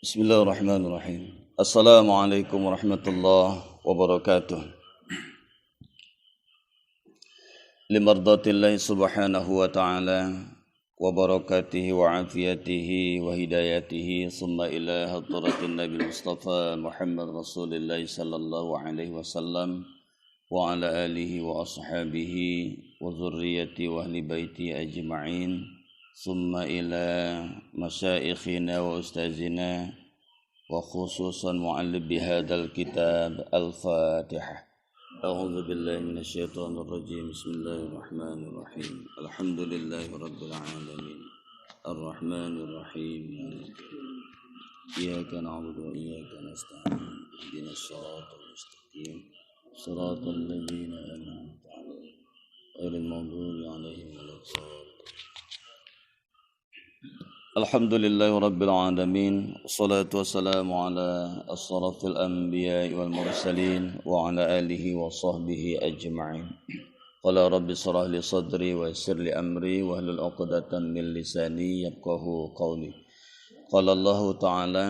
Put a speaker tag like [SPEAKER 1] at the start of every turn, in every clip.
[SPEAKER 1] Bismillahirrahmanirrahim. Assalamualaikum warahmatullahi wabarakatuh. Limardatillahi subhanahu wa ta'ala wa barakatihi wa afiyatihi wa hidayatihi summa ila hadratin Nabi Mustafa Muhammad Rasulillah sallallahu alaihi wasallam wa ala alihi wa ashabihi wa zurriyati wa ahli baiti ajma'in summa ila masyaikhina wa ustazina wa khususan mu'allib bihadal kitab al-fatihah. A'udzu billahi minasyaitonir rajim. Bismillahirrahmanirrahim. Alhamdulillahi rabbil alamin. Arrahmanir rahim. Iyyaka na'budu wa iyyaka nasta'in. Ihdinas siratal mustaqim. Siratal ladzina an'amta 'alaihim ghairil maghdubi 'alaihim waladdallin. Alhamdulillahi rabbil alamin. Wassalatu wassalamu ala asrafil anbiya'i wal mursalin wa ala alihi wa sahbihi ajma'in. Qala rabbi shrah li sadri wa yassir li amri wa hlul 'uqdatam min lisani yafqahu qawli. Qala Allah ta'ala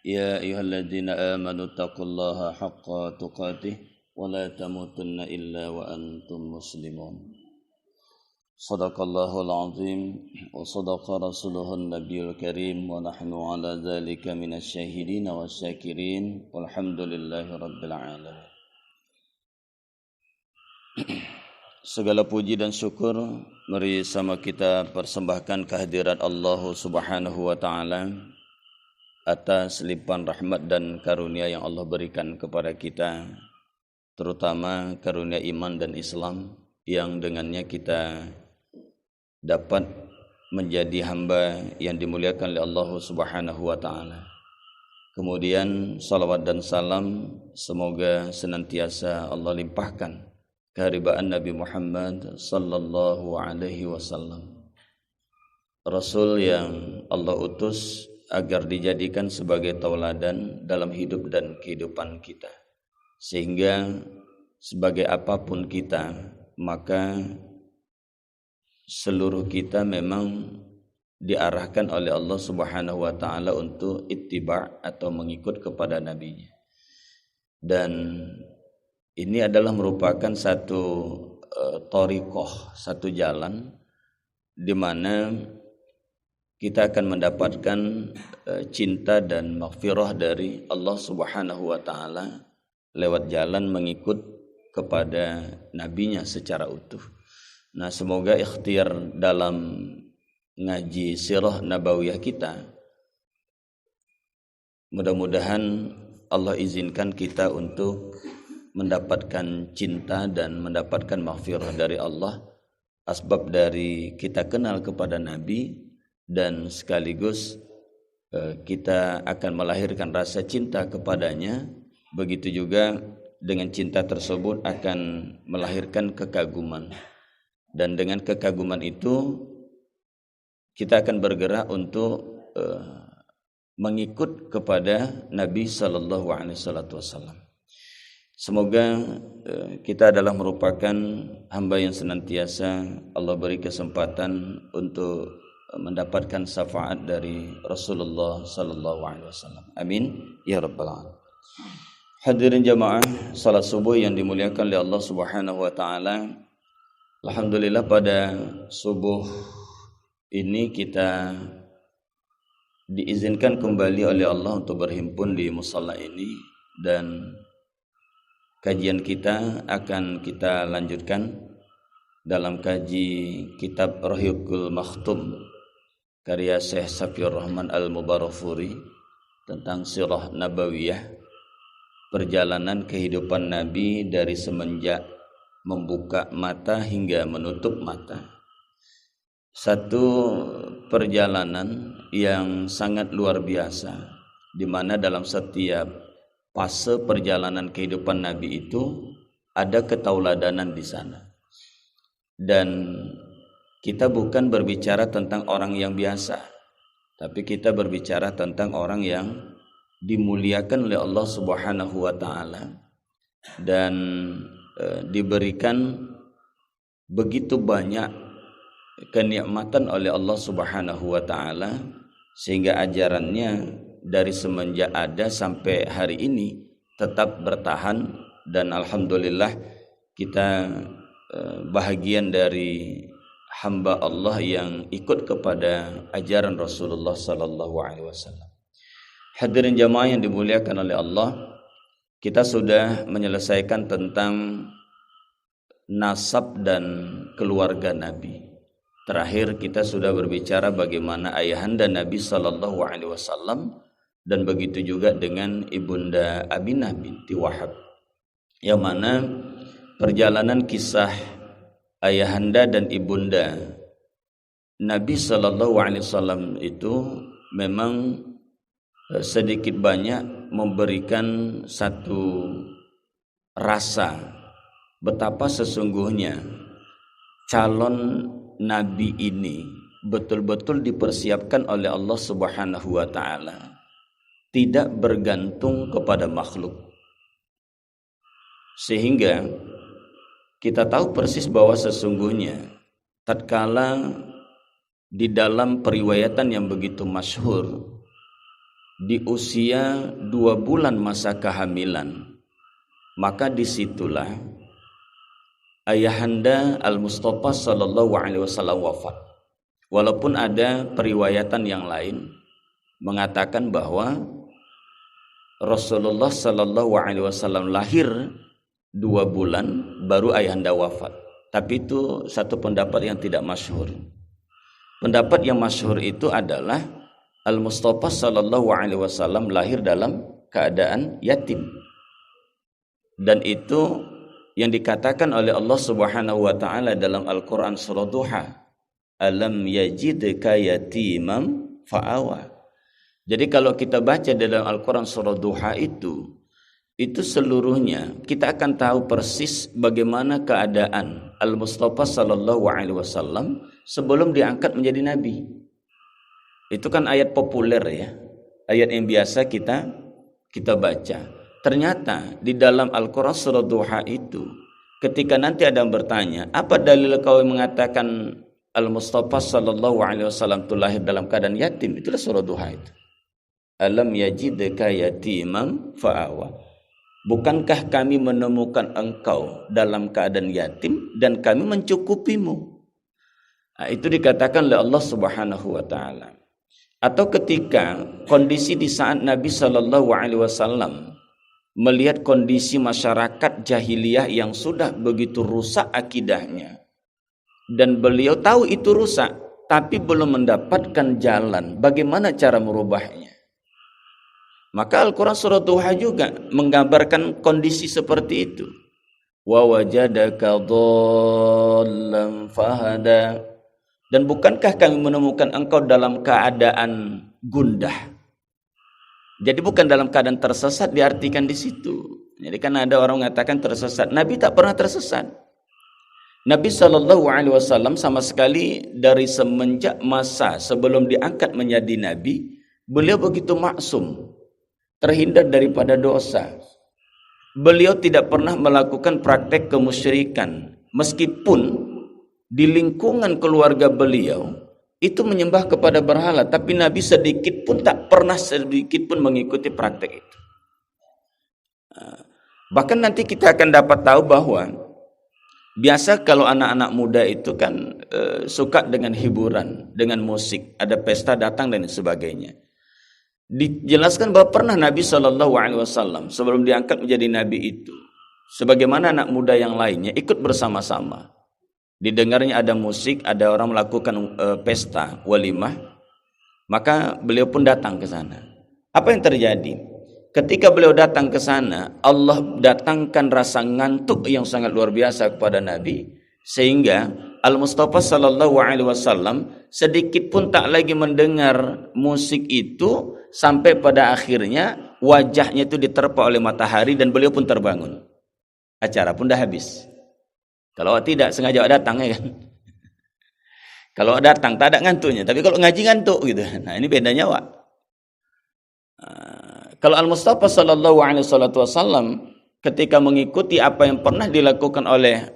[SPEAKER 1] ya ayyuhalladzina amanu taqullaha haqqa tuqatih wa la tamutunna illa wa antum muslimun. Sadaqallahul azim wa sadaqa rasuluhun nabiyul karim wa nahnu ala dzalika minasyahidin wa syakirin walhamdulillahi rabbil alamin. Segala puji dan syukur mari sama kita persembahkan kehadirat Allah Subhanahu wa taala atas limpahan rahmat dan karunia yang Allah berikan kepada kita, terutama karunia iman dan Islam yang dengannya kita dapat menjadi hamba yang dimuliakan oleh Allah Subhanahu wa taala. Kemudian salawat dan salam semoga senantiasa Allah limpahkan keharibaan Nabi Muhammad sallallahu alaihi wasallam, Rasul yang Allah utus agar dijadikan sebagai tauladan dalam hidup dan kehidupan kita, sehingga sebagai apapun kita maka seluruh kita memang diarahkan oleh Allah Subhanahu wa taala untuk ittiba' atau mengikut kepada nabinya. Dan ini adalah merupakan satu thariqah, satu jalan di mana kita akan mendapatkan cinta dan maghfirah dari Allah Subhanahu wa taala lewat jalan mengikut kepada nabinya secara utuh. Nah, semoga ikhtiar dalam ngaji sirah nabawiyah kita, mudah-mudahan Allah izinkan kita untuk mendapatkan cinta dan mendapatkan maghfirah dari Allah, asbab dari kita kenal kepada Nabi, dan sekaligus kita akan melahirkan rasa cinta kepadanya. Begitu juga dengan cinta tersebut akan melahirkan kekaguman. Dan dengan kekaguman itu kita akan bergerak untuk mengikut kepada Nabi sallallahu alaihi wasallam. Semoga kita adalah merupakan hamba yang senantiasa Allah beri kesempatan untuk mendapatkan syafaat dari Rasulullah sallallahu alaihi wasallam. Amin ya rabbal alamin. Hadirin jamaah salat subuh yang dimuliakan oleh Allah Subhanahu wa taala. Alhamdulillah pada subuh ini kita diizinkan kembali oleh Allah untuk berhimpun di musalla ini, dan kajian kita akan kita lanjutkan dalam kaji kitab Rahiqul Makhtum karya Syekh Safiur Rahman Al-Mubarakfuri tentang sirah nabawiyah, perjalanan kehidupan Nabi dari semenjak membuka mata hingga menutup mata. Satu perjalanan yang sangat luar biasa, di mana dalam setiap fase perjalanan kehidupan Nabi itu ada ketauladanan di sana. Dan kita bukan berbicara tentang orang yang biasa, tapi kita berbicara tentang orang yang dimuliakan oleh Allah Subhanahu wa taala dan diberikan begitu banyak kenikmatan oleh Allah Subhanahu wa taala, sehingga ajarannya dari semenjak ada sampai hari ini tetap bertahan, dan alhamdulillah kita bahagian dari hamba Allah yang ikut kepada ajaran Rasulullah sallallahu alaihi wasallam. Hadirin jamaah yang dimuliakan oleh Allah, kita sudah menyelesaikan tentang nasab dan keluarga Nabi. Terakhir kita sudah berbicara bagaimana ayahanda Nabi sallallahu alaihi wasallam, dan begitu juga dengan ibunda Aminah binti Wahab, yang mana perjalanan kisah ayahanda dan ibunda Nabi sallallahu alaihi wasallam itu memang sedikit banyak memberikan satu rasa betapa sesungguhnya calon Nabi ini betul-betul dipersiapkan oleh Allah Subhanahu wa taala, tidak bergantung kepada makhluk. Sehingga kita tahu persis bahwa sesungguhnya tatkala di dalam periwayatan yang begitu masyhur, di usia 2 bulan masa kehamilan, maka disitulah ayahanda Al-Mustafa sallallahu alaihi wasallam wafat. Walaupun ada periwayatan yang lain mengatakan bahwa Rasulullah sallallahu alaihi wasallam lahir 2 bulan baru ayahanda wafat. Tapi itu satu pendapat yang tidak masyhur. Pendapat yang masyhur itu adalah Al-Mustafa sallallahu alaihi wasallam lahir dalam keadaan yatim. Dan itu yang dikatakan oleh Allah Subhanahu wa taala dalam Al-Qur'an surah Duha, alam yajidka yatimam fa'awa. Jadi kalau kita baca dalam Al-Qur'an surah Duha itu seluruhnya kita akan tahu persis bagaimana keadaan Al-Mustafa sallallahu alaihi wasallam sebelum diangkat menjadi nabi. Itu kan ayat populer ya, ayat yang biasa kita baca. Ternyata di dalam Al-Quran surah Duha itu, ketika nanti ada yang bertanya, apa dalil kau mengatakan Al-Mustafa sallallahu alaihi wasallam itu lahir dalam keadaan yatim? Itulah surah Duha itu. Alam yajidka yatimam fa'awa. Bukankah kami menemukan engkau dalam keadaan yatim dan kami mencukupimu? Nah, itu dikatakan oleh Allah Subhanahu wa taala. Atau ketika kondisi di saat Nabi sallallahu alaihi wasallam melihat kondisi masyarakat jahiliyah yang sudah begitu rusak akidahnya, dan beliau tahu itu rusak tapi belum mendapatkan jalan bagaimana cara merubahnya, maka Al-Quran surah Duha juga menggambarkan kondisi seperti itu. Wa wajadaka dhallan fahada. Dan bukankah kami menemukan engkau dalam keadaan gundah? Jadi bukan dalam keadaan tersesat diartikan di situ. Jadi kan ada orang mengatakan tersesat. Nabi tak pernah tersesat. Nabi sallallahu alaihi wasallam sama sekali dari semenjak masa sebelum diangkat menjadi nabi, beliau begitu maksum, terhindar daripada dosa. Beliau tidak pernah melakukan praktek kemusyrikan, meskipun di lingkungan keluarga beliau itu menyembah kepada berhala, tapi Nabi sedikit pun tak pernah sedikit pun mengikuti praktek itu. Bahkan nanti kita akan dapat tahu bahwa biasa kalau anak-anak muda itu kan suka dengan hiburan, dengan musik, ada pesta datang dan sebagainya. Dijelaskan bahwa pernah Nabi SAW sebelum diangkat menjadi Nabi itu, sebagaimana anak muda yang lainnya ikut bersama-sama. Didengarnya ada musik, ada orang melakukan pesta, walimah, maka beliau pun datang ke sana. Apa yang terjadi? Ketika beliau datang ke sana, Allah datangkan rasa ngantuk yang sangat luar biasa kepada Nabi, sehingga Al-Mustafa sallallahu alaihi wasallam sedikit pun tak lagi mendengar musik itu, sampai pada akhirnya wajahnya itu diterpa oleh matahari dan beliau pun terbangun. Acara pun dah habis. Kalau tidak sengaja datang ya kan. Kalau datang tak ada ngantuknya, tapi kalau ngaji ngantuk gitu. Nah, ini bedanya, Wak. Kalau Al-Mustafa sallallahu alaihi wasallam ketika mengikuti apa yang pernah dilakukan oleh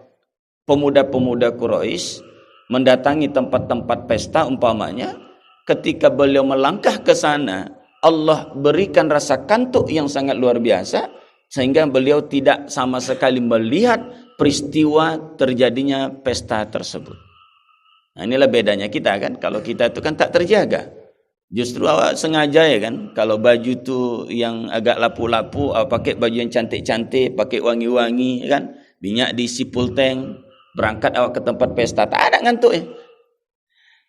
[SPEAKER 1] pemuda-pemuda Quraisy, mendatangi tempat-tempat pesta umpamanya, ketika beliau melangkah ke sana, Allah berikan rasa kantuk yang sangat luar biasa sehingga beliau tidak sama sekali melihat peristiwa terjadinya pesta tersebut. Nah, inilah bedanya kita kan. Kalau kita itu kan tak terjaga. Justru awak sengaja ya kan. Kalau baju tu yang agak lapu-lapu, awak pakai baju yang cantik-cantik, pakai wangi-wangi kan. Minyak diisi full tank, berangkat awak ke tempat pesta, tak ada ngantuk ya.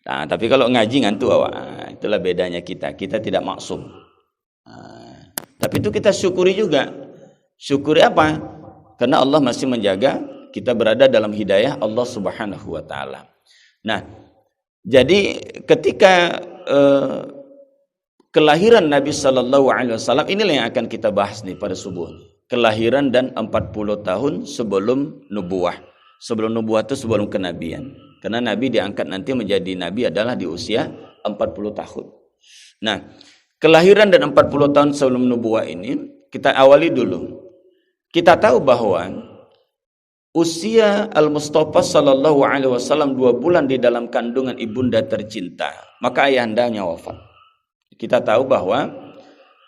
[SPEAKER 1] Nah, tapi kalau ngaji ngantuk awak, itulah bedanya kita. Kita tidak maksum. Tapi itu kita syukuri juga. Syukuri apa? Karena Allah masih menjaga kita berada dalam hidayah Allah Subhanahu wa taala. Nah, jadi ketika kelahiran Nabi sallallahu alaihi wasallam, inilah yang akan kita bahas nih pada subuh. Kelahiran dan 40 tahun sebelum nubuwah. Sebelum nubuwah itu sebelum kenabian. Karena Nabi diangkat nanti menjadi Nabi adalah di usia 40 tahun. Nah, kelahiran dan 40 tahun sebelum nubuwah ini, kita awali dulu. Kita tahu bahwa usia Al-Mustafa sallallahu alaihi wasallam 2 bulan di dalam kandungan ibunda tercinta, maka ayahandanya wafat. Kita tahu bahwa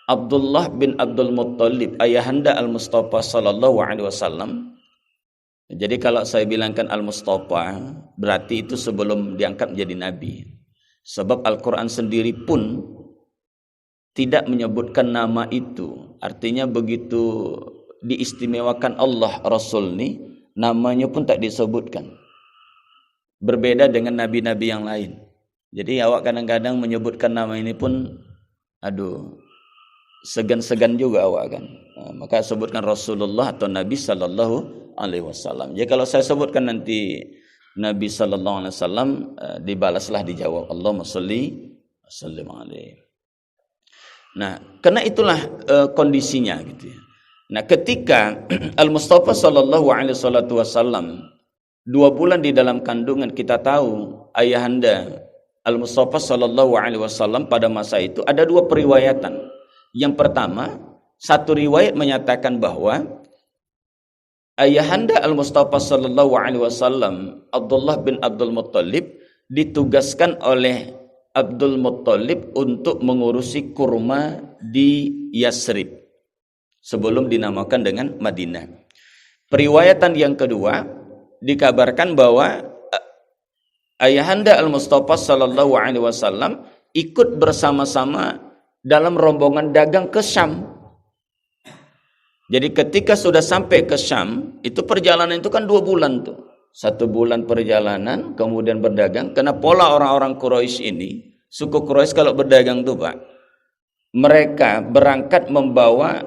[SPEAKER 1] Abdullah bin Abdul Muttalib, ayahanda Al-Mustafa sallallahu alaihi wasallam. Jadi kalau saya bilangkan Al-Mustafa, berarti itu sebelum diangkat menjadi nabi. Sebab Al-Quran sendiri pun tidak menyebutkan nama itu. Artinya begitu diistimewakan Allah Rasul ini, namanya pun tak disebutkan. Berbeda dengan nabi-nabi yang lain. Jadi awak kadang-kadang menyebutkan nama ini pun, segan-segan juga awak kan. Maka sebutkan Rasulullah atau Nabi sallallahu alaihi wasallam. Jadi kalau saya sebutkan nanti Nabi sallallahu alaihi wasallam, dibalaslah, dijawab Allahumma sholli wa sallim alaihi. Nah, karena itulah kondisinya gitu ya. Nah, ketika Al-Mustafa sallallahu alaihi wasallam 2 bulan di dalam kandungan, kita tahu ayahanda Al-Mustafa sallallahu alaihi wasallam pada masa itu ada 2 periwayatan. Yang pertama, satu riwayat menyatakan bahwa ayahanda Al-Mustafa sallallahu alaihi wasallam, Abdullah bin Abdul Muttalib, ditugaskan oleh Abdul Muttalib untuk mengurusi kurma di Yasrib sebelum dinamakan dengan Madinah. Periwayatan yang kedua dikabarkan bahwa ayahanda Al-Mustafa sallallahu alaihi wasallam ikut bersama-sama dalam rombongan dagang ke Syam. Jadi ketika sudah sampai ke Syam, itu perjalanan itu kan 2 bulan tuh. 1 bulan perjalanan, kemudian berdagang. Karena pola orang-orang Quraisy ini, suku Quraisy kalau berdagang tuh Pak, mereka berangkat membawa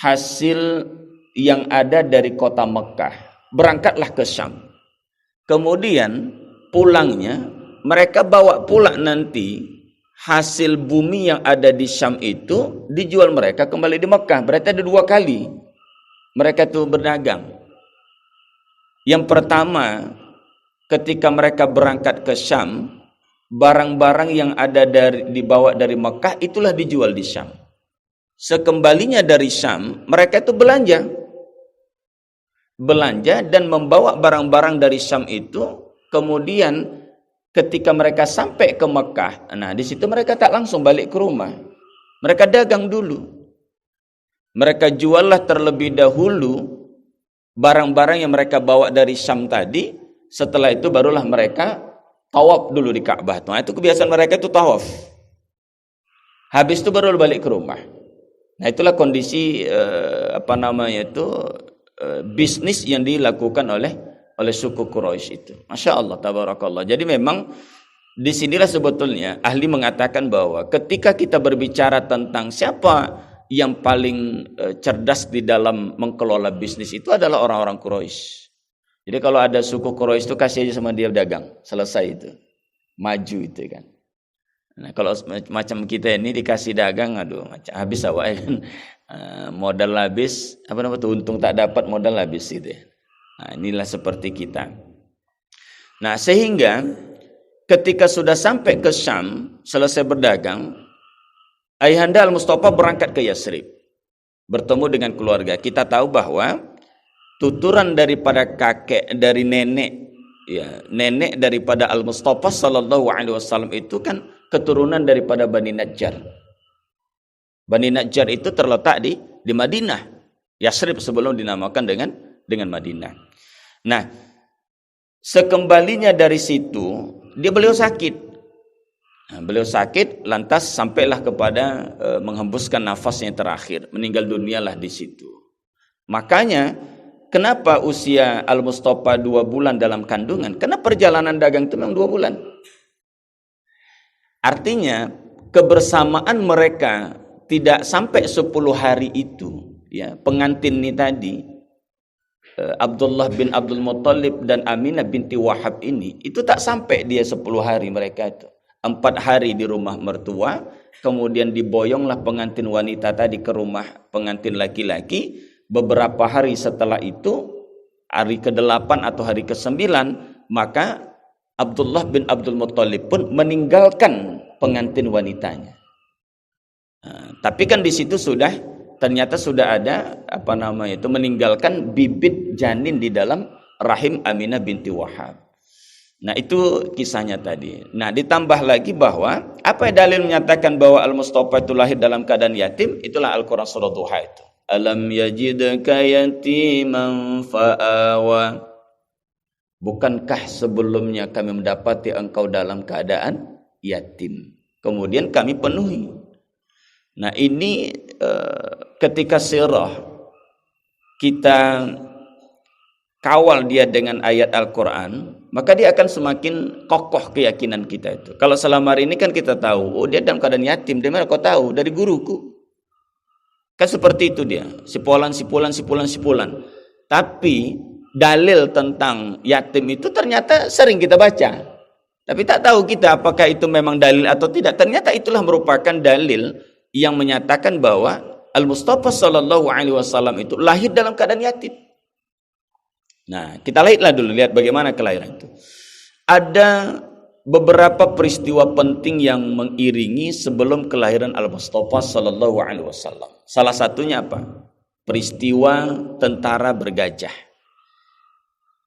[SPEAKER 1] hasil yang ada dari kota Mekah. Berangkatlah ke Syam. Kemudian pulangnya, mereka bawa pula nanti hasil bumi yang ada di Syam itu dijual mereka kembali di Mekah. Berarti ada 2 kali mereka itu berdagang. Yang pertama, ketika mereka berangkat ke Syam, barang-barang yang ada dibawa dari Mekah itulah dijual di Syam. Sekembalinya dari Syam, mereka itu belanja dan membawa barang-barang dari Syam itu. Kemudian ketika mereka sampai ke Mekah, nah di situ mereka tak langsung balik ke rumah. Mereka dagang dulu. Mereka juallah terlebih dahulu barang-barang yang mereka bawa dari Syam tadi. Setelah itu barulah mereka tawaf dulu di Ka'bah. Nah, itu kebiasaan mereka itu tawaf. Habis itu baru balik ke rumah. Nah, itulah kondisi bisnis yang dilakukan oleh suku Quraisy itu. Masya Allah, tabarakallah. Jadi memang disinilah sebetulnya ahli mengatakan bahwa ketika kita berbicara tentang siapa yang paling cerdas di dalam mengelola bisnis, itu adalah orang-orang Quraisy. Jadi kalau ada suku Quraisy itu kasih aja sama dia dagang, selesai itu. Maju itu kan. Nah, kalau macam kita ini dikasih dagang, macam habis awak kan. Modal habis, untung tak dapat, modal habis gitu ya. Nah, inilah seperti kita. Nah, sehingga ketika sudah sampai ke Syam, selesai berdagang, ayahanda Al-Mustafa berangkat ke Yasrib, bertemu dengan keluarga. Kita tahu bahwa tuturan daripada dari nenek daripada Al-Mustafa sallallahu alaihi wasallam itu kan keturunan daripada Bani Najjar. Bani Najjar itu terletak di Madinah. Yasrib sebelum dinamakan dengan Madinah. Nah, sekembalinya dari situ, beliau sakit. Nah, beliau sakit, lantas sampailah kepada menghembuskan nafasnya terakhir, meninggal dunialah di situ. Makanya kenapa usia Al-Mustafa 2 bulan dalam kandungan? Karena perjalanan dagang itu memang 2 bulan. Artinya kebersamaan mereka tidak sampai 10 hari itu, ya. Pengantin ini tadi, Abdullah bin Abdul Muttalib dan Aminah binti Wahab ini, itu tak sampai dia 10 hari mereka itu. 4 hari di rumah mertua, kemudian diboyonglah pengantin wanita tadi ke rumah pengantin laki-laki. Beberapa hari setelah itu, hari ke-8 atau hari ke-9, maka Abdullah bin Abdul Muttalib pun meninggalkan pengantin wanitanya. Nah, tapi kan di situ ternyata sudah ada meninggalkan bibit janin di dalam rahim Aminah binti Wahab. Nah, itu kisahnya tadi. Nah, ditambah lagi bahwa apa dalil menyatakan bahwa Al-Mustafa itu lahir dalam keadaan yatim? Itulah Al-Quran surah Duha itu. Alam yajidka yatiman fa'awa. Bukankah sebelumnya kami mendapati engkau dalam keadaan yatim, kemudian kami penuhi. Nah, ini ketika sirah kita kawal dia dengan ayat Al-Quran, maka dia akan semakin kokoh keyakinan kita itu. Kalau selama hari ini kan kita tahu, oh dia dalam keadaan yatim, dari mana kau tahu? Dari guruku. Kan seperti itu dia, sipulan. Tapi dalil tentang yatim itu ternyata sering kita baca. Tapi tak tahu kita apakah itu memang dalil atau tidak. Ternyata itulah merupakan dalil yang menyatakan bahwa Al-Mustafa sallallahu alaihi wasallam itu lahir dalam keadaan yatim. Nah, kita lihat bagaimana kelahiran itu. Ada beberapa peristiwa penting yang mengiringi sebelum kelahiran Al-Mustafa sallallahu alaihi wasallam. Salah satunya apa? Peristiwa tentara bergajah.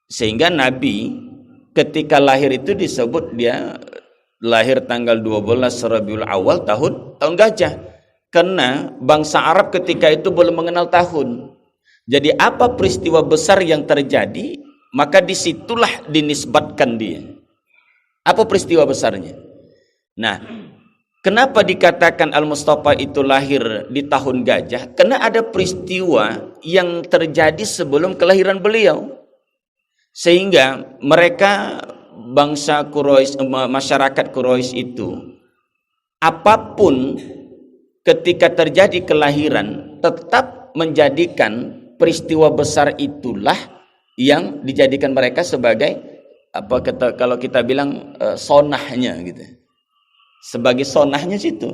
[SPEAKER 1] Sehingga Nabi ketika lahir itu disebut dia lahir tanggal 12 Rabiul Awal tahun gajah. Karena bangsa Arab ketika itu belum mengenal tahun. Jadi apa peristiwa besar yang terjadi, maka disitulah dinisbatkan dia. Apa peristiwa besarnya? Nah, kenapa dikatakan Al-Mustafa itu lahir di tahun gajah? Karena ada peristiwa yang terjadi sebelum kelahiran beliau. Sehingga mereka bangsa Quraisy, masyarakat Quraisy itu, apapun ketika terjadi kelahiran tetap menjadikan peristiwa besar itulah yang dijadikan mereka sebagai kalau kita bilang sonahnya gitu. Sebagai sonahnya situ.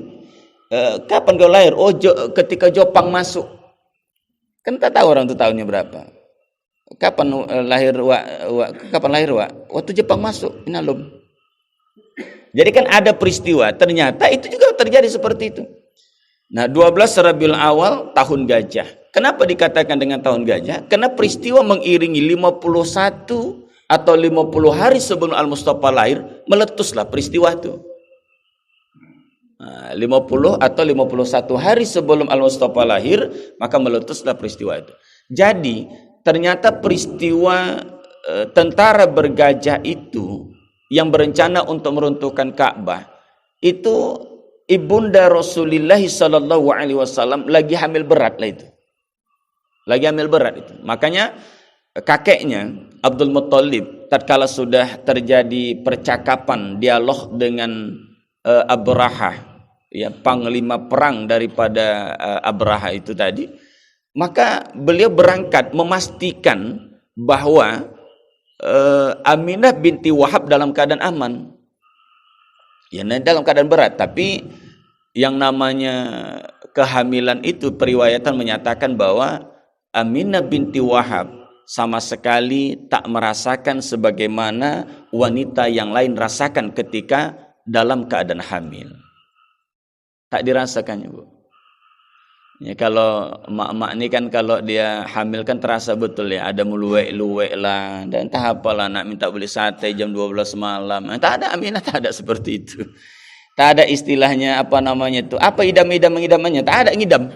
[SPEAKER 1] Kapan kau lahir? Oh, ketika Jepang masuk. Kan tak tahu orang itu tahunnya berapa. Kapan lahir Wak? Waktu Jepang masuk, inalum. Jadi kan ada peristiwa, ternyata itu juga terjadi seperti itu. Nah, 12 Rabiul Awal tahun gajah. Kenapa dikatakan dengan tahun gajah? Karena peristiwa mengiringi 51 atau 50 hari sebelum Al-Mustafa lahir, meletuslah peristiwa itu. Nah, 50 atau 51 hari sebelum Al-Mustafa lahir, maka meletuslah peristiwa itu. Jadi, ternyata peristiwa tentara bergajah itu yang berencana untuk meruntuhkan Ka'bah, itu ibunda Rasulullah sallallahu alaihi wasallam lagi hamil berat lah itu. Lagi hamil berat itu. Makanya kakeknya Abdul Muttalib tatkala sudah terjadi percakapan dialog dengan Abraha, ya panglima perang daripada Abraha itu tadi, maka beliau berangkat memastikan bahwa Aminah binti Wahab dalam keadaan aman. Ya, dalam keadaan berat, tapi yang namanya kehamilan itu periwayatan menyatakan bahwa Aminah binti Wahab sama sekali tak merasakan sebagaimana wanita yang lain rasakan ketika dalam keadaan hamil. Tak dirasakannya, Bu. Ya, kalau mak-mak ini kan kalau dia hamil kan terasa betul ya, ada meluwek-luwek lah, dan entah apalah, nak minta beli sate jam 12 malam. Tak ada, Aminah tak ada seperti itu. Tak ada istilahnya apa namanya itu. Apa idam-idam mengidamannya? Tak ada ngidam.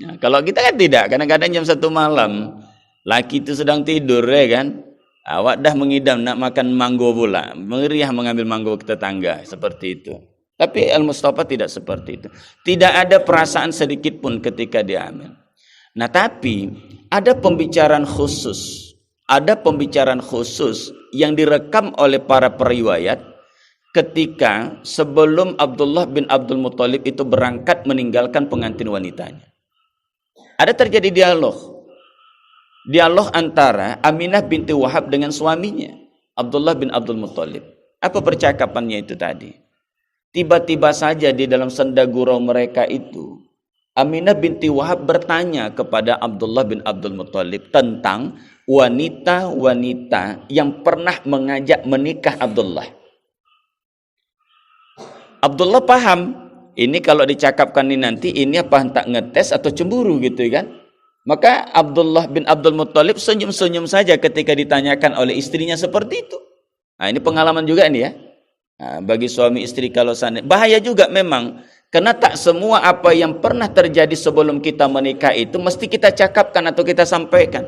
[SPEAKER 1] Nah, kalau kita kan tidak. Kadang-kadang jam 1 malam, laki itu sedang tidur ya kan. Awak dah mengidam nak makan manggo pula. Meriah mengambil manggo ke tetangga. Seperti itu. Tapi Al-Mustafa tidak seperti itu. Tidak ada perasaan sedikit pun ketika dia hamil. Nah tapi ada pembicaraan khusus. Ada pembicaraan khusus yang direkam oleh para periwayat ketika sebelum Abdullah bin Abdul Muthalib itu berangkat meninggalkan pengantin wanitanya. Ada terjadi dialog antara Aminah binti Wahab dengan suaminya Abdullah bin Abdul Muthalib. Apa percakapannya itu tadi? Tiba-tiba saja di dalam senda gurau mereka itu Aminah binti Wahab bertanya kepada Abdullah bin Abdul Muthalib tentang wanita-wanita yang pernah mengajak menikah Abdullah. Abdullah paham, ini kalau dicakapkan ini nanti, ini apa hendak ngetes atau cemburu gitu kan. Maka Abdullah bin Abdul Muthalib senyum-senyum saja ketika ditanyakan oleh istrinya seperti itu. Nah ini pengalaman juga nih ya. Nah, bagi suami istri kalau sana, bahaya juga memang. Karena tak semua apa yang pernah terjadi sebelum kita menikah itu mesti kita cakapkan atau kita sampaikan.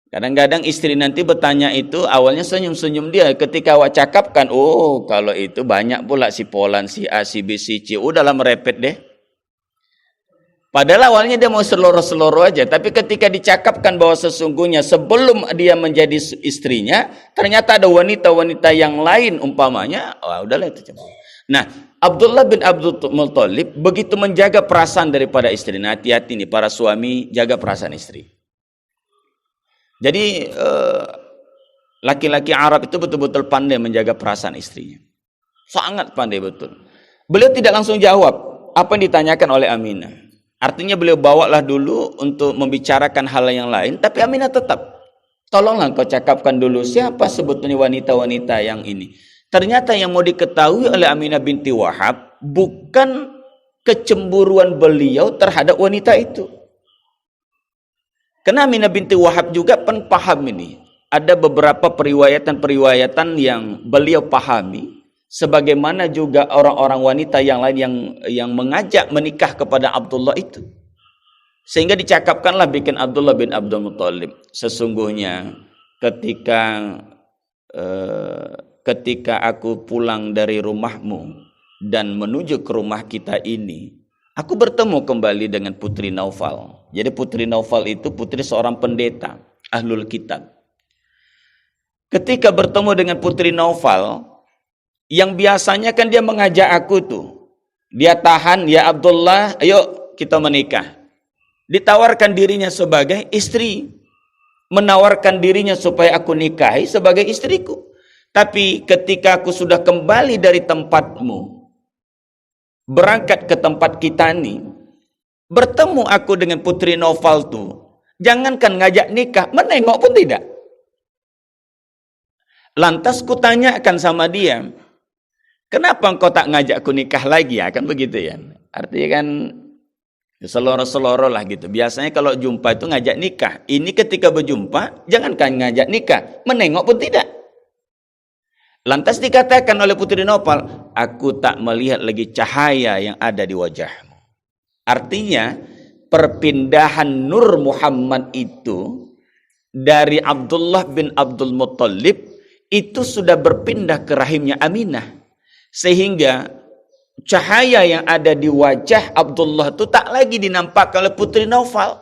[SPEAKER 1] Kadang-kadang istri nanti bertanya itu awalnya senyum-senyum dia. Ketika awak cakapkan, oh kalau itu banyak pula si Polan, si A, si B, si C. Udahlah merepet deh. Padahal awalnya dia mau seloro-seloro aja. Tapi ketika dicakapkan bahwa sesungguhnya sebelum dia menjadi istrinya, ternyata ada wanita-wanita yang lain umpamanya. Oh udahlah itu. Nah Abdullah bin Abdul Muthalib begitu menjaga perasaan daripada istri. Nah hati-hati nih para suami, jaga perasaan istri. Jadi laki-laki Arab itu betul-betul pandai menjaga perasaan istrinya. Sangat pandai betul. Beliau tidak langsung jawab apa yang ditanyakan oleh Aminah. Artinya beliau bawalah dulu untuk membicarakan hal yang lain. Tapi Aminah tetap, tolonglah kau cakapkan dulu siapa sebetulnya wanita-wanita yang ini. Ternyata yang mau diketahui oleh Aminah binti Wahab bukan kecemburuan beliau terhadap wanita itu. Karena Aminah binti Wahab juga paham ini. Ada beberapa periwayatan-periwayatan yang beliau pahami. Sebagaimana juga orang-orang wanita yang lain yang mengajak menikah kepada Abdullah itu. Sehingga dicakapkanlah bikin Abdullah bin Abdul Muthalib. Sesungguhnya ketika aku pulang dari rumahmu dan menuju ke rumah kita ini, aku bertemu kembali dengan Putri Naufal. Jadi Putri Naufal itu putri seorang pendeta, Ahlul Kitab. Ketika bertemu dengan Putri Naufal, yang biasanya kan dia mengajak aku tuh. Dia tahan, ya Abdullah, ayo kita menikah. Ditawarkan dirinya sebagai istri. Menawarkan dirinya supaya aku nikahi sebagai istriku. Tapi ketika aku sudah kembali dari tempatmu, berangkat ke tempat kita nih, bertemu aku dengan Putri Naufal tuh, jangankan ngajak nikah, menengok pun tidak. Lantas ku tanyakan sama dia, kenapa engkau tak ngajak ku nikah lagi ya? Kan begitu ya. Artinya kan seloro-seloro lah gitu. Biasanya kalau jumpa itu ngajak nikah. Ini ketika berjumpa, jangankan ngajak nikah, menengok pun tidak. Lantas dikatakan oleh Putri Naufal, aku tak melihat lagi cahaya yang ada di wajahmu. Artinya perpindahan Nur Muhammad itu dari Abdullah bin Abdul Muthalib itu sudah berpindah ke rahimnya Aminah. Sehingga cahaya yang ada di wajah Abdullah itu tak lagi dinampakkan oleh Putri Naufal.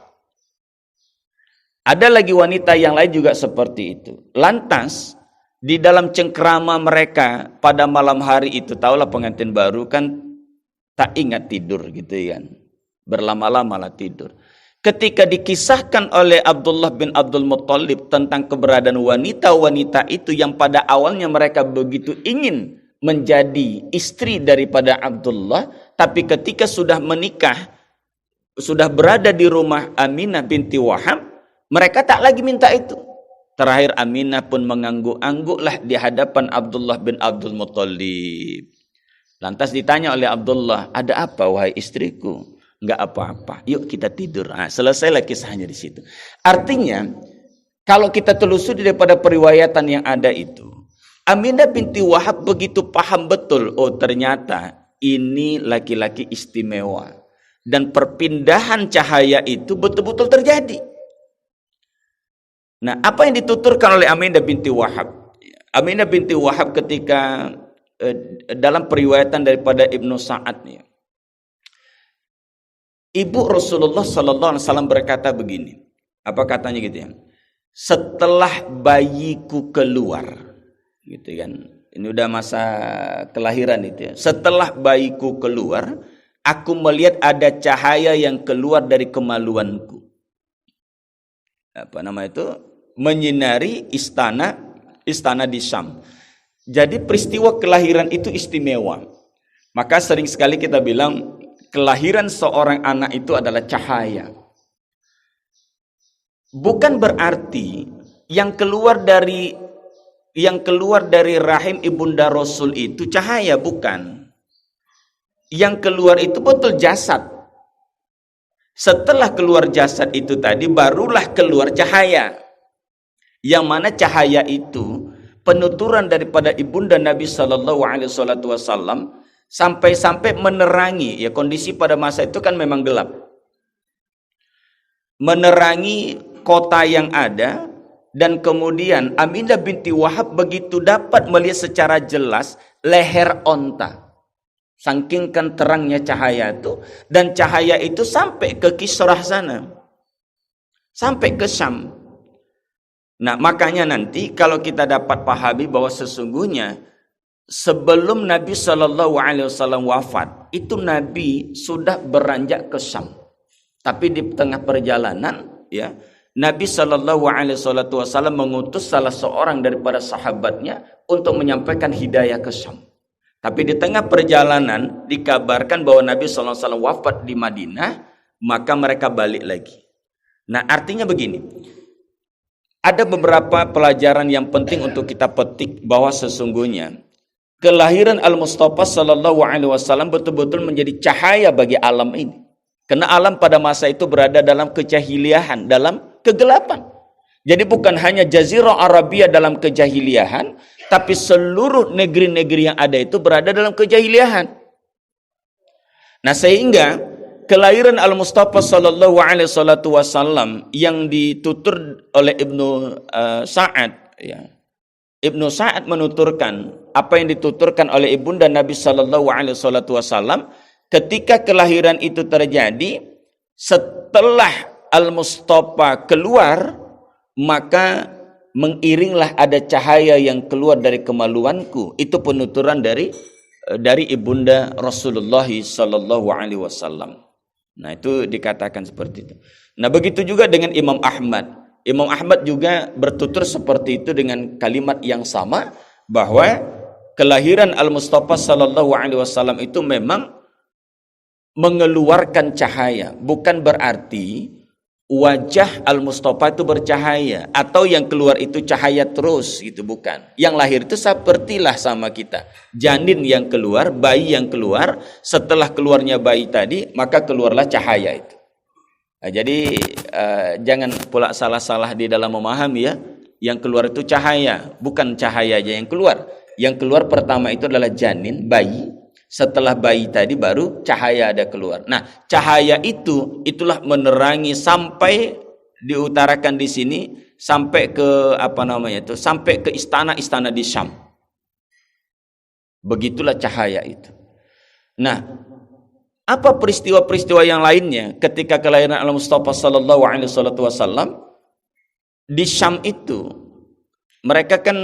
[SPEAKER 1] Ada lagi wanita yang lain juga seperti itu. Lantas di dalam cengkrama mereka pada malam hari itu, tahulah pengantin baru kan tak ingat tidur gitu kan. Berlama-lama lah tidur. Ketika dikisahkan oleh Abdullah bin Abdul Muthalib tentang keberadaan wanita-wanita itu yang pada awalnya mereka begitu ingin menjadi istri daripada Abdullah, tapi ketika sudah menikah, sudah berada di rumah Aminah binti Wahab, mereka tak lagi minta itu. Terakhir Aminah pun mengangguk-angguklah di hadapan Abdullah bin Abdul Muthalib. Lantas ditanya oleh Abdullah, ada apa wahai istriku? Enggak apa-apa, yuk kita tidur. Nah, selesailah kisahnya di situ. Artinya, kalau kita telusuri daripada periwayatan yang ada itu, Aminah binti Wahab begitu paham betul, oh ternyata ini laki-laki istimewa. Dan perpindahan cahaya itu betul-betul terjadi. Nah, apa yang dituturkan oleh Aminah binti Wahab? Aminah binti Wahab ketika dalam periwayatan daripada Ibnu Sa'ad, ibu Rasulullah Sallallahu Alaihi Wasallam berkata begini. Apa katanya gitu ya? Setelah bayiku keluar, gitu kan? Ini udah masa kelahiran itu ya. Setelah bayiku keluar, aku melihat ada cahaya yang keluar dari kemaluanku. Apa nama itu? Menyinari istana di Syam. Jadi peristiwa kelahiran itu istimewa. Maka sering sekali kita bilang kelahiran seorang anak itu adalah cahaya. Bukan berarti yang keluar dari rahim ibunda Rasul itu cahaya, bukan. Yang keluar itu betul jasad. Setelah keluar jasad itu tadi barulah keluar cahaya. Yang mana cahaya itu penuturan daripada ibunda Nabi Sallallahu Alaihi Wasallam sampai menerangi, ya kondisi pada masa itu kan memang gelap, menerangi kota yang ada. Dan kemudian Aminah binti Wahab begitu dapat melihat secara jelas leher onta, saking kan terangnya cahaya itu, dan cahaya itu sampai ke Kisrah sana, sampai ke Syam. Nah, makanya nanti kalau kita dapat pahami bahwa sesungguhnya sebelum Nabi Shallallahu Alaihi Wasallam wafat, itu Nabi sudah beranjak ke Syam. Tapi di tengah perjalanan, ya, Nabi Shallallahu Alaihi Wasallam mengutus salah seorang daripada sahabatnya untuk menyampaikan hidayah ke Syam. Tapi di tengah perjalanan dikabarkan bahwa Nabi Shallallahu Alaihi Wasallam wafat di Madinah, maka mereka balik lagi. Nah, artinya begini. Ada beberapa pelajaran yang penting untuk kita petik bahwa sesungguhnya kelahiran Al-Mustafa Sallallahu Alaihi Wasallam betul-betul menjadi cahaya bagi alam ini. Karena alam pada masa itu berada dalam kejahiliahan, dalam kegelapan. Jadi bukan hanya Jazirah Arabia dalam kejahiliahan, tapi seluruh negeri-negeri yang ada itu berada dalam kejahiliahan. Nah, sehingga kelahiran Al-Mustafa Sallallahu Alaihi Wasallam yang ditutur oleh Ibnu Sa'ad, ya. Ibnu Sa'ad menuturkan apa yang dituturkan oleh ibunda Nabi Sallallahu Alaihi Wasallam ketika kelahiran itu terjadi. Setelah Al-Mustafa keluar, maka mengiringlah ada cahaya yang keluar dari kemaluanku. Itu penuturan dari ibunda Rasulullah Sallallahu Alaihi Wasallam. Nah, itu dikatakan seperti itu. Nah, begitu juga dengan Imam Ahmad. Imam Ahmad juga bertutur seperti itu dengan kalimat yang sama, bahwa kelahiran Al-Mustafa Sallallahu Alaihi Wasallam itu memang mengeluarkan cahaya. Bukan berarti wajah Al-Mustafa itu bercahaya atau yang keluar itu cahaya terus, gitu, bukan. Yang lahir itu sepertilah sama kita, janin yang keluar, bayi yang keluar. Setelah keluarnya bayi tadi, maka keluarlah cahaya itu. Nah, jadi jangan pula salah-salah di dalam memahami, ya. Yang keluar itu cahaya, bukan cahaya aja yang keluar. Yang keluar pertama itu adalah janin, bayi. Setelah bayi tadi baru cahaya ada keluar. Nah, cahaya itulah menerangi sampai diutarakan di sini sampai ke sampai ke istana-istana di Syam. Begitulah cahaya itu. Nah, apa peristiwa-peristiwa yang lainnya ketika kelahiran Al-Mustafa Sallallahu Alaihi Wasallam di Syam itu? Mereka kan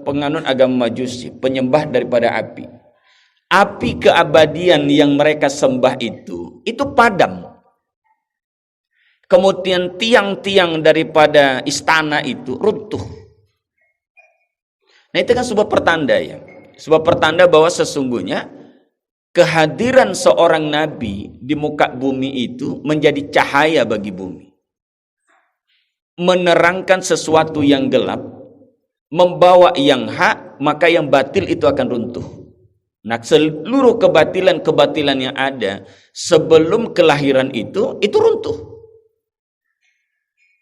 [SPEAKER 1] penganut agama Majusi, penyembah daripada api. Api keabadian yang mereka sembah itu padam. Kemudian tiang-tiang daripada istana itu runtuh. Nah, itu kan sebuah pertanda, ya. Sebuah pertanda bahwa sesungguhnya kehadiran seorang nabi di muka bumi itu menjadi cahaya bagi bumi. Menerangkan sesuatu yang gelap, membawa yang hak, maka yang batil itu akan runtuh. Nah, seluruh kebatilan yang ada sebelum kelahiran itu runtuh.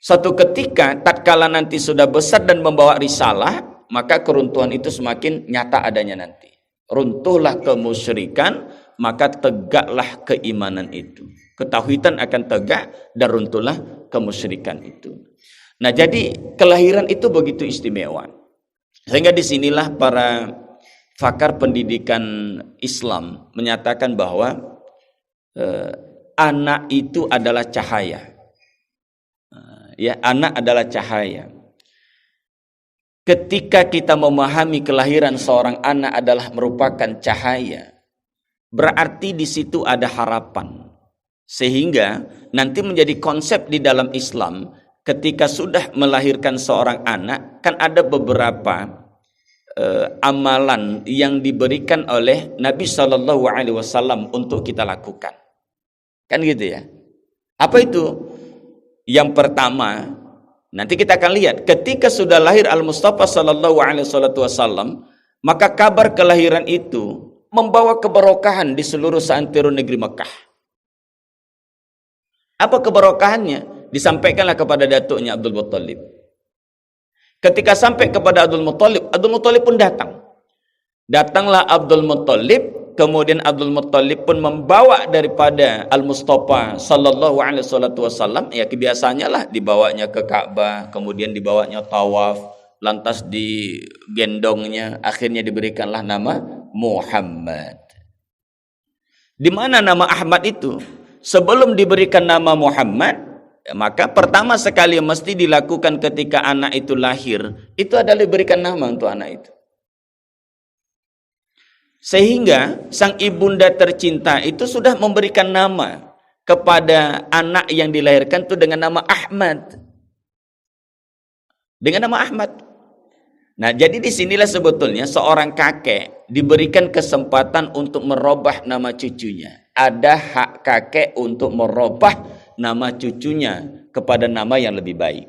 [SPEAKER 1] Suatu ketika tatkala nanti sudah besar dan membawa risalah, maka keruntuhan itu semakin nyata adanya nanti. Runtuhlah kemusyrikan, maka tegaklah keimanan itu. Ketauhidan akan tegak dan runtuhlah kemusyrikan itu. Nah, jadi kelahiran itu begitu istimewa. Sehingga disinilah para pakar pendidikan Islam menyatakan bahwa anak itu adalah cahaya. Ya, anak adalah cahaya. Ketika kita memahami kelahiran seorang anak adalah merupakan cahaya, berarti di situ ada harapan. Sehingga nanti menjadi konsep di dalam Islam, ketika sudah melahirkan seorang anak, kan ada beberapa amalan yang diberikan oleh Nabi SAW untuk kita lakukan. Kan gitu ya. Apa itu? Yang pertama, nanti kita akan lihat, ketika sudah lahir Al-Mustafa SAW, maka kabar kelahiran itu membawa keberkahan di seluruh seantero negeri Mekah. Apa keberkahannya? Disampaikanlah kepada datuknya Abdul Muttalib. Ketika sampai kepada Abdul Muttalib pun datang. Datanglah Abdul Muttalib, kemudian Abdul Muttalib pun membawa daripada Al-Mustafa sallallahu alaihi wasallam, ya kebiasaannya lah, dibawanya ke Ka'bah, kemudian dibawanya tawaf, lantas digendongnya, akhirnya diberikanlah nama Muhammad. Di mana nama Ahmad itu? Sebelum diberikan nama Muhammad, maka pertama sekali mesti dilakukan ketika anak itu lahir, itu adalah diberikan nama untuk anak itu. Sehingga sang ibunda tercinta itu sudah memberikan nama kepada anak yang dilahirkan itu dengan nama Ahmad. Dengan nama Ahmad. Nah, jadi disinilah sebetulnya seorang kakek diberikan kesempatan untuk merubah nama cucunya. Ada hak kakek untuk merubah nama cucunya kepada nama yang lebih baik.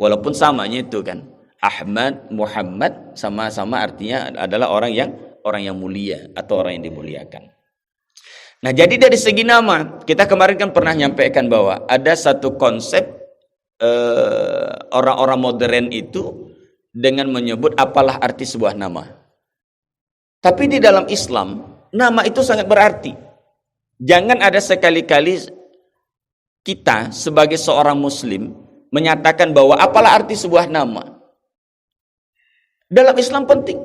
[SPEAKER 1] Walaupun samanya itu kan, Ahmad, Muhammad sama-sama artinya adalah orang yang mulia atau orang yang dimuliakan. Nah, jadi dari segi nama, kita kemarin kan pernah nyampaikan bahwa ada satu konsep orang-orang modern itu dengan menyebut apalah arti sebuah nama. Tapi di dalam Islam, nama itu sangat berarti. Jangan ada sekali-kali kita sebagai seorang muslim menyatakan bahwa apalah arti sebuah nama. Dalam Islam penting.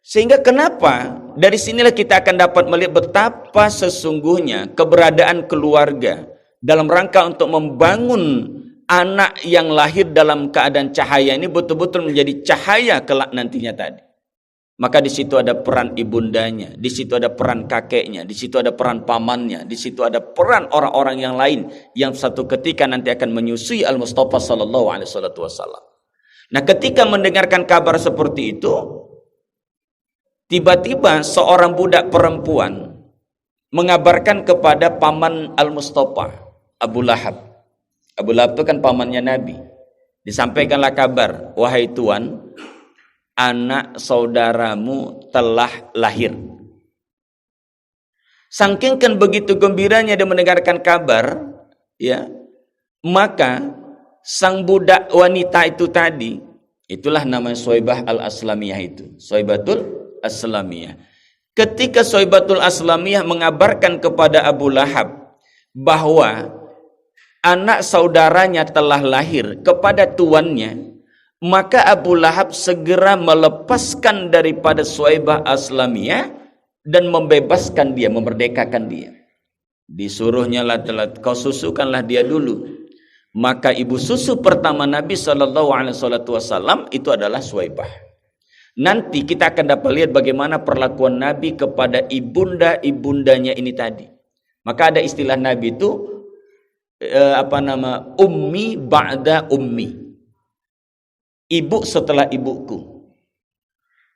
[SPEAKER 1] Sehingga kenapa dari sinilah kita akan dapat melihat betapa sesungguhnya keberadaan keluarga dalam rangka untuk membangun anak yang lahir dalam keadaan cahaya ini betul-betul menjadi cahaya kelak nantinya tadi. Maka di situ ada peran ibundanya, di situ ada peran kakeknya, di situ ada peran pamannya, di situ ada peran orang-orang yang lain yang satu ketika nanti akan menyusui Al-Mustafa sallallahu alaihi wasallam. Nah, ketika mendengarkan kabar seperti itu, tiba-tiba seorang budak perempuan mengabarkan kepada paman Al-Mustafa, Abu Lahab. Abu Lahab itu kan pamannya Nabi. Disampaikanlah kabar, wahai tuan, anak saudaramu telah lahir. Saking kan begitu gembiranya dia mendengarkan kabar, ya, maka sang budak wanita itu tadi, itulah namanya Suwaibah al-Aslamiyah itu, Suwaibatul Aslamiyah. Ketika Suwaibatul Aslamiyah mengabarkan kepada Abu Lahab bahwa anak saudaranya telah lahir kepada tuannya, maka Abu Lahab segera melepaskan daripada Suwaibah Aslamiyah dan membebaskan dia, memerdekakan dia. Disuruhnya lah, kau susukanlah dia dulu. Maka ibu susu pertama Nabi SAW itu adalah Suwaibah. Nanti kita akan dapat lihat bagaimana perlakuan Nabi kepada ibunda-ibundanya ini tadi. Maka ada istilah Nabi itu ummi ba'da ummi. Ibu setelah ibuku.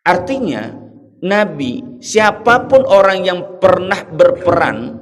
[SPEAKER 1] Artinya Nabi, siapapun orang yang pernah berperan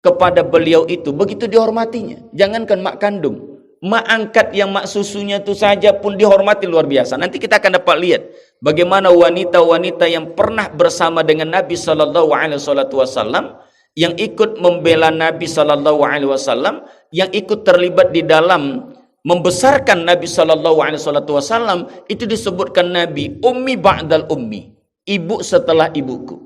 [SPEAKER 1] kepada beliau itu begitu dihormatinya. Jangankan mak kandung, mak angkat yang mak susunya itu saja pun dihormati luar biasa. Nanti kita akan dapat lihat bagaimana wanita-wanita yang pernah bersama dengan Nabi SAW, yang ikut membela Nabi SAW, yang ikut terlibat di dalam membesarkan Nabi Shallallahu Alaihi Wasallam itu disebutkan Nabi ummi ba'dal ummi, ibu setelah ibuku.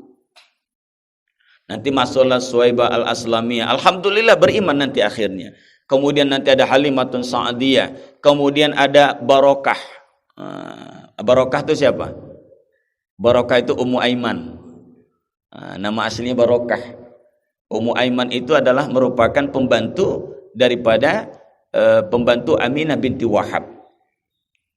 [SPEAKER 1] Nanti masuklah Suwaibah al-Aslamiyah, alhamdulillah beriman nanti akhirnya. Kemudian nanti ada Halimatun Sa'diyah, kemudian ada Barokah. Barokah itu siapa? Barokah itu Ummu Aiman. Nama aslinya Barokah. Ummu Aiman itu adalah merupakan pembantu daripada pembantu Aminah binti Wahab.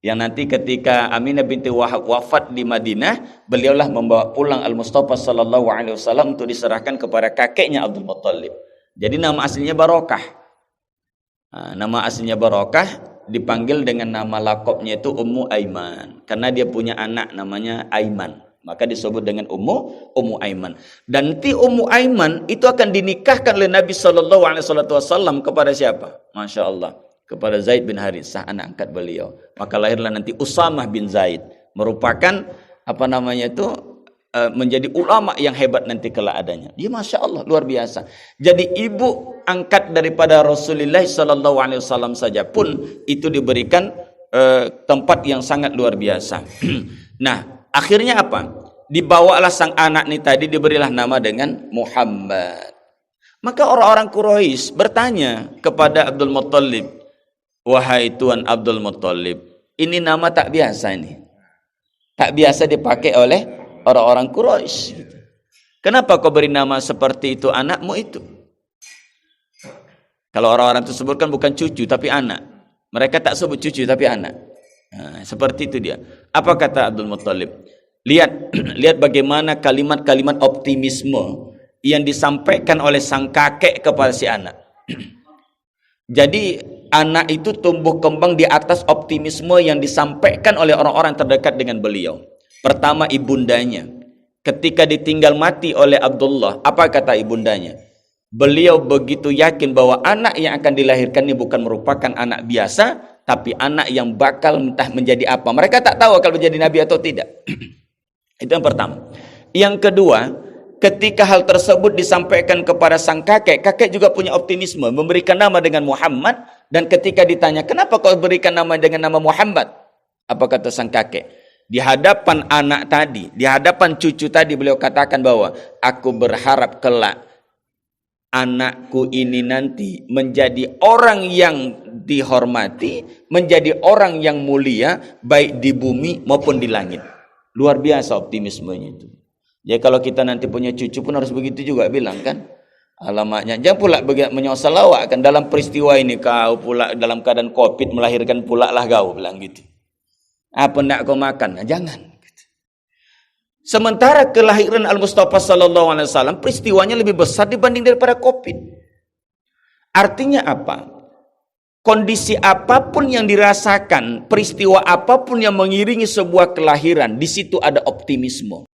[SPEAKER 1] Yang nanti ketika Aminah binti Wahab wafat di Madinah, beliaulah membawa pulang Al-Mustafa sallallahu alaihi wasallam untuk diserahkan kepada kakeknya Abdul Muttalib. Jadi nama aslinya Barokah. Nama aslinya Barokah, dipanggil dengan nama lakopnya itu Ummu Aiman, karena dia punya anak namanya Aiman, maka disebut dengan Ummu Aiman. Dan nanti Ummu Aiman itu akan dinikahkan oleh Nabi Shallallahu Alaihi Wasallam kepada siapa? Masya Allah, kepada Zaid bin Haritsah, anak angkat beliau. Maka lahirlah nanti Usamah bin Zaid, merupakan menjadi ulama yang hebat nanti kelak adanya. Dia Masya Allah luar biasa. Jadi ibu angkat daripada Rasulullah Sallallahu Alaihi Wasallam saja pun itu diberikan tempat yang sangat luar biasa. Nah, akhirnya apa? Dibawalah sang anak ini tadi, diberilah nama dengan Muhammad. Maka orang-orang Quraisy bertanya kepada Abdul Muttalib, wahai Tuan Abdul Muttalib, ini nama tak biasa ini. Tak biasa dipakai oleh orang-orang Quraisy. Kenapa kau beri nama seperti itu anakmu itu? Kalau orang-orang itu sebutkan bukan cucu tapi anak. Mereka tak sebut cucu tapi anak. Nah, seperti itu dia. Apa kata Abdul Muttalib? Lihat bagaimana kalimat-kalimat optimisme yang disampaikan oleh sang kakek kepada si anak. Jadi anak itu tumbuh kembang di atas optimisme yang disampaikan oleh orang-orang terdekat dengan beliau. Pertama, ibundanya. Ketika ditinggal mati oleh Abdullah, apa kata ibundanya? Beliau begitu yakin bahwa anak yang akan dilahirkan ini bukan merupakan anak biasa, tapi anak yang bakal entah menjadi apa. Mereka tak tahu akan menjadi nabi atau tidak. Itu yang pertama. Yang kedua, ketika hal tersebut disampaikan kepada sang kakek, kakek juga punya optimisme, memberikan nama dengan Muhammad. Dan ketika ditanya, kenapa kau berikan nama dengan nama Muhammad? Apa kata sang kakek? Di hadapan anak tadi, di hadapan cucu tadi, beliau katakan bahwa aku berharap kelak anakku ini nanti menjadi orang yang dihormati, menjadi orang yang mulia, baik di bumi maupun di langit. Luar biasa optimismenya itu. Jadi kalau kita nanti punya cucu pun harus begitu juga bilang kan. Alamatnya, jangan pula menyosal lawak kan, dalam peristiwa ini kau pula dalam keadaan COVID melahirkan pula lah kau, bilang gitu. Apa nak kau makan? Nah, jangan. Sementara kelahiran Al-Mustafa Sallallahu Alaihi Wasallam peristiwanya lebih besar dibanding daripada COVID. Artinya apa? Kondisi apapun yang dirasakan, peristiwa apapun yang mengiringi sebuah kelahiran, di situ ada optimisme.